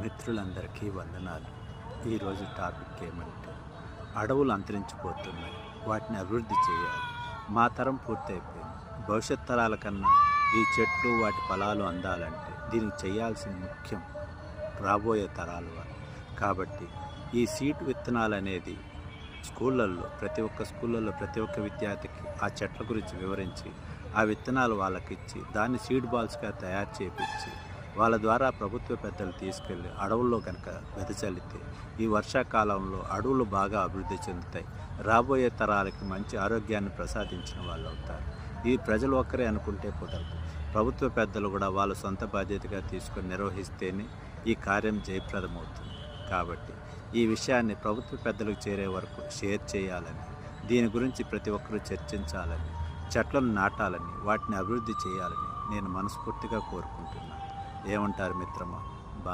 మిత్రులందరికీ వందనాలు. ఈరోజు టాపిక్ ఏమంటే అడవులు అంతరించిపోతున్నాయి, వాటిని అభివృద్ధి చేయాలి. మా తరం పూర్తయిపోయింది. భవిష్యత్ తరాల కన్నా ఈ చెట్లు వాటి ఫలాలు అందాలంటే దీనికి చేయాల్సిన ముఖ్యం రాబోయే తరాలు వాళ్ళు. కాబట్టి ఈ సీడ్ విత్తనాలు అనేది ప్రతి ఒక్క స్కూళ్ళల్లో ప్రతి ఒక్క విద్యార్థికి ఆ చెట్ల గురించి వివరించి ఆ విత్తనాలు వాళ్ళకిచ్చి దాన్ని సీడ్ బాల్స్గా తయారు చేపించి వాళ్ళ ద్వారా ప్రభుత్వ పెద్దలు తీసుకెళ్ళి అడవుల్లో కనుక వెదజల్లితే ఈ వర్షాకాలంలో అడవులు బాగా అభివృద్ధి చెందుతాయి. రాబోయే తరాలకి మంచి ఆరోగ్యాన్ని ప్రసాదించిన వాళ్ళు అవుతారు. ఈ ప్రజలు ఒక్కరే అనుకుంటే కుదరదు. ప్రభుత్వ పెద్దలు కూడా వాళ్ళ సొంత బాధ్యతగా తీసుకొని నిర్వహిస్తేనే ఈ కార్యం జయప్రదమవుతుంది. కాబట్టి ఈ విషయాన్ని ప్రభుత్వ పెద్దలకు చేరే వరకు షేర్ చేయాలని, దీని గురించి ప్రతి ఒక్కరూ చర్చించాలని, చెట్లను నాటాలని, వాటిని అభివృద్ధి చేయాలని నేను మనస్ఫూర్తిగా కోరుకుంటున్నాను. ఏమంటారు మిత్రమా?